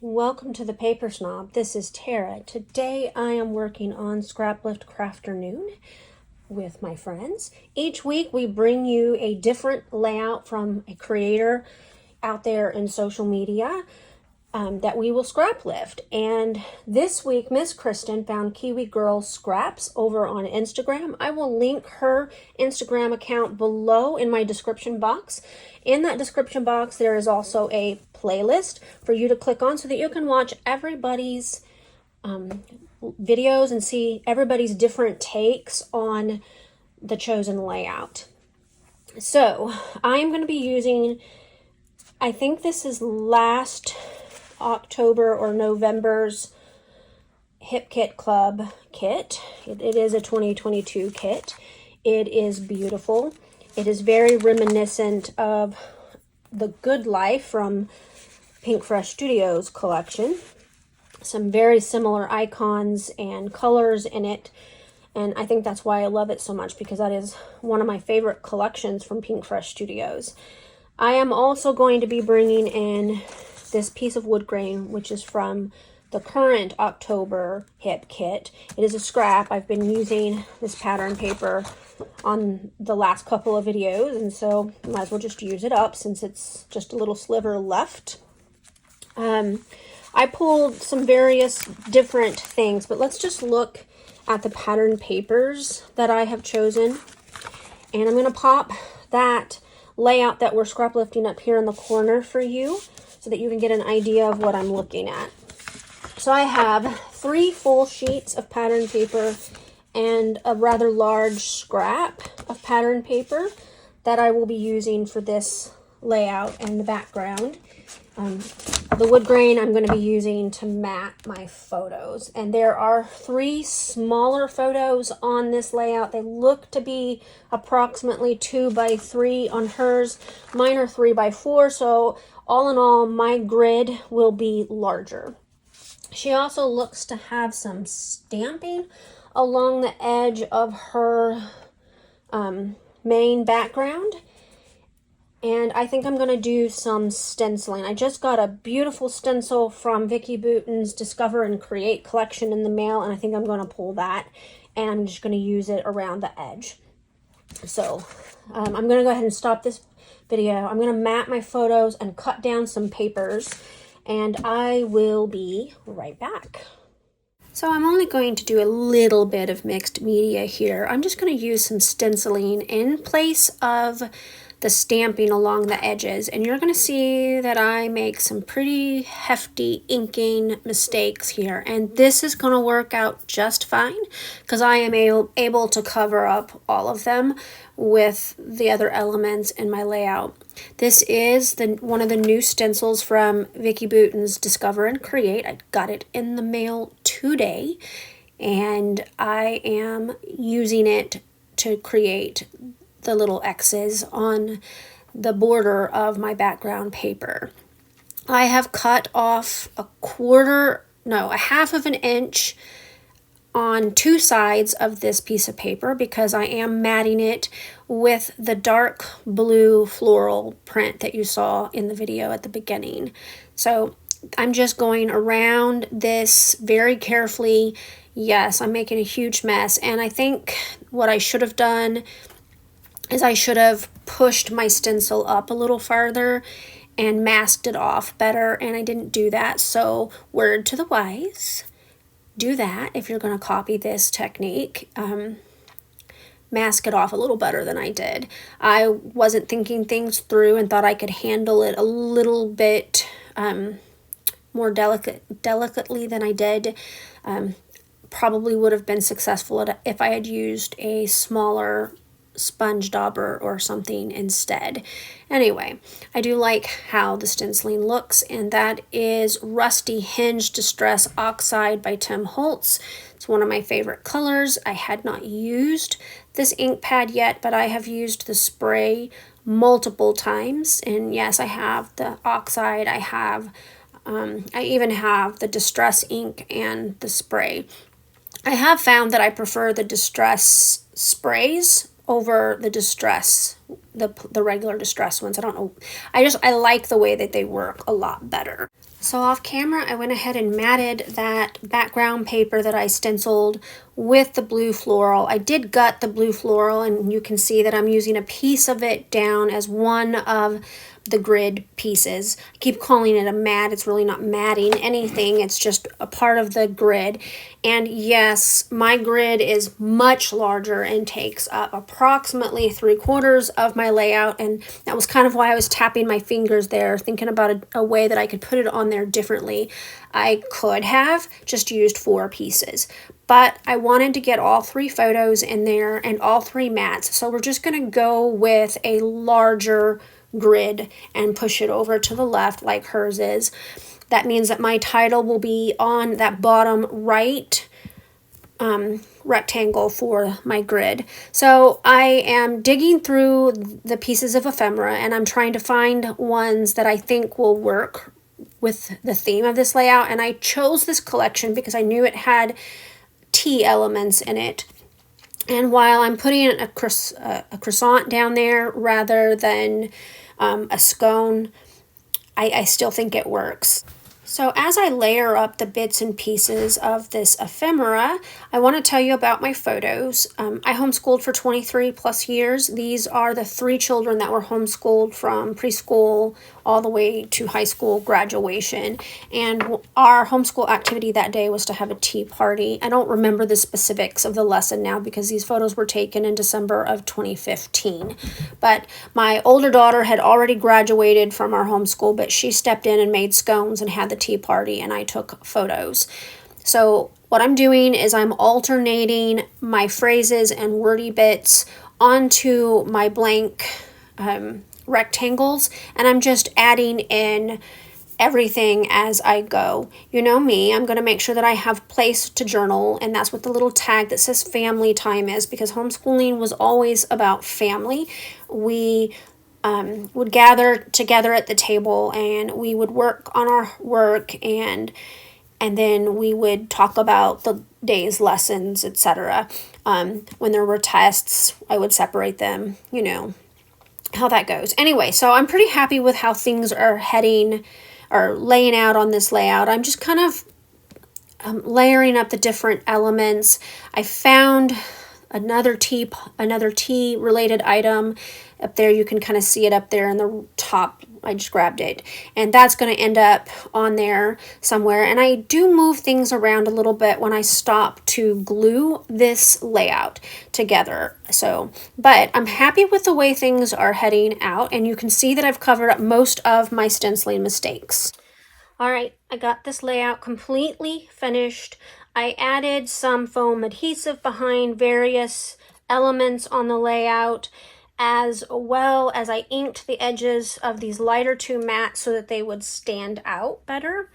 Welcome to the Paper Snob. This is Tara. Today I am working on Scraplift Crafternoon with my friends. Each week we bring you a different layout from a creator out there in social media that we will scrap lift. And this week Miss Kristen found Kiwi Girl Scraps over on Instagram. I will link her Instagram account below in my description box. In that description box there is also a playlist for you to click on so that you can watch everybody's videos and see everybody's different takes on the chosen layout. So I'm going to be using, I think this is last October or November's Hip Kit Club kit. It is a 2022 kit. It is beautiful. It is very reminiscent of the Good Life from Pink Fresh Studios collection. Some very similar icons and colors in it, and I think that's why I love it so much, because that is one of my favorite collections from Pink Fresh Studios. I am also going to be bringing in this piece of wood grain, which is from the current October hip kit. It is a scrap. I've been using this pattern paper on the last couple of videos, and so might as well just use it up since it's just a little sliver left. I pulled some various different things, but let's just look at the pattern papers that I have chosen. And I'm going to pop that layout that we're scrap lifting up here in the corner for you so that you can get an idea of what I'm looking at. So I have 3 full sheets of pattern paper and a rather large scrap of pattern paper that I will be using for this layout and the background. The wood grain I'm going to be using to mat my photos, and there are 3 smaller photos on this layout. They look to be approximately 2 by 3 on hers. Mine are 3 by 4, so all in all my grid will be larger. She also looks to have some stamping along the edge of her main background. And I think I'm going to do some stenciling. I just got a beautiful stencil from Vicki Boutin's Discover and Create collection in the mail, and I think I'm going to pull that, and I'm just going to use it around the edge. So I'm going to go ahead and stop this video. I'm going to mat my photos and cut down some papers, and I will be right back. So I'm only going to do a little bit of mixed media here. I'm just going to use some stenciling in place of the stamping along the edges, and you're going to see that I make some pretty hefty inking mistakes here, and this is going to work out just fine because I am able to cover up all of them with the other elements in my layout. This is one of the new stencils from Vicki Boutin's Discover and Create. I got it in the mail today, and I am using it to create the little X's on the border of my background paper. I have cut off a half of an inch on 2 sides of this piece of paper because I am matting it with the dark blue floral print that you saw in the video at the beginning. So I'm just going around this very carefully. Yes, I'm making a huge mess, and I think what I should have done is I should have pushed my stencil up a little farther and masked it off better, and I didn't do that. So word to the wise, do that if you're going to copy this technique. Mask it off a little better than I did. I wasn't thinking things through and thought I could handle it a little bit more delicately than I did. Probably would have been successful if I had used a smaller sponge dauber or something instead. Anyway, I do like how the stenciling looks, and that is Rusty Hinge Distress Oxide by Tim Holtz. It's one of my favorite colors. I had not used this ink pad yet, but I have used the spray multiple times, and yes, I have the oxide, I even have the distress ink and the spray. I have found that I prefer the distress sprays over the distress, the regular distress ones. I don't know. I like the way that they work a lot better. So off camera, I went ahead and matted that background paper that I stenciled with the blue floral. I did gut the blue floral, and you can see that I'm using a piece of it down as one of the grid pieces. I keep calling it a mat. It's really not matting anything. It's just a part of the grid. And yes, my grid is much larger and takes up approximately 3/4 of my layout. And that was kind of why I was tapping my fingers there, thinking about a way that I could put it on there differently. I could have just used 4 pieces, but I wanted to get all 3 photos in there and all 3 mats. So we're just going to go with a larger grid and push it over to the left like hers is. That means that my title will be on that bottom right rectangle for my grid. So I am digging through the pieces of ephemera, and I'm trying to find ones that I think will work with the theme of this layout. And I chose this collection because I knew it had tea elements in it. And while I'm putting a croissant down there rather than a scone, I still think it works. So as I layer up the bits and pieces of this ephemera, I want to tell you about my photos. I homeschooled for 23 plus years. These are the 3 children that were homeschooled from preschool all the way to high school graduation. And our homeschool activity that day was to have a tea party. I don't remember the specifics of the lesson now because these photos were taken in December of 2015. But my older daughter had already graduated from our homeschool, but she stepped in and made scones and had the tea party, and I took photos. So what I'm doing is I'm alternating my phrases and wordy bits onto my blank rectangles, and I'm just adding in everything as I go. You know me, I'm going to make sure that I have place to journal, and that's what the little tag that says family time is, because homeschooling was always about family. We would gather together at the table, and we would work on our work, and then we would talk about the day's lessons, etc. When there were tests, I would separate them, you know how that goes. Anyway, so I'm pretty happy with how things are heading or laying out on this layout. I'm just kind of layering up the different elements. I found another tea related item up there. You can kind of see it up there in the top. I just grabbed it, and that's going to end up on there somewhere. And I do move things around a little bit when I stop to glue this layout together. So, but I'm happy with the way things are heading out, and you can see that I've covered up most of my stenciling mistakes. All right, I got this layout completely finished. I added some foam adhesive behind various elements on the layout, as well as I inked the edges of these lighter 2 mats so that they would stand out better.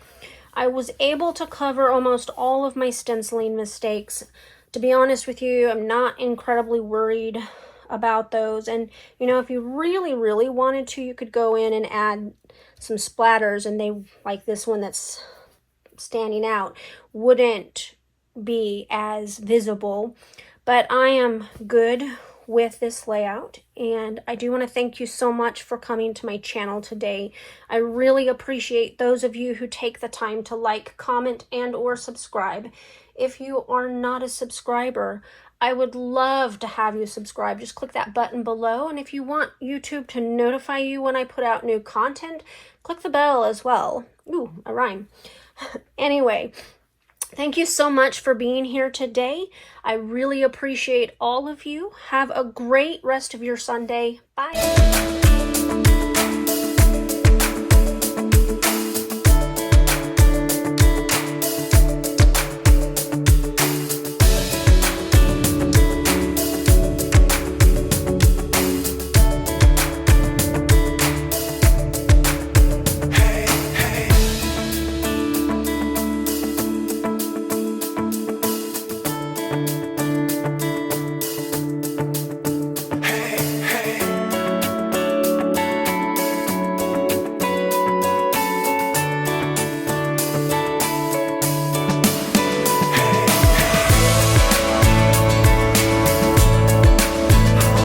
I was able to cover almost all of my stenciling mistakes. To be honest with you, I'm not incredibly worried about those. And you know, if you really, really wanted to, you could go in and add some splatters, and they, like this one that's standing out, wouldn't be as visible. But I am good with this layout, and I do want to thank you so much for coming to my channel today. I really appreciate those of you who take the time to like, comment, and or subscribe. If you are not a subscriber, I would love to have you subscribe. Just click that button below, and if you want YouTube to notify you when I put out new content, click the bell as well. Ooh, a rhyme. Anyway, thank you so much for being here today. I really appreciate all of you. Have a great rest of your Sunday. Bye.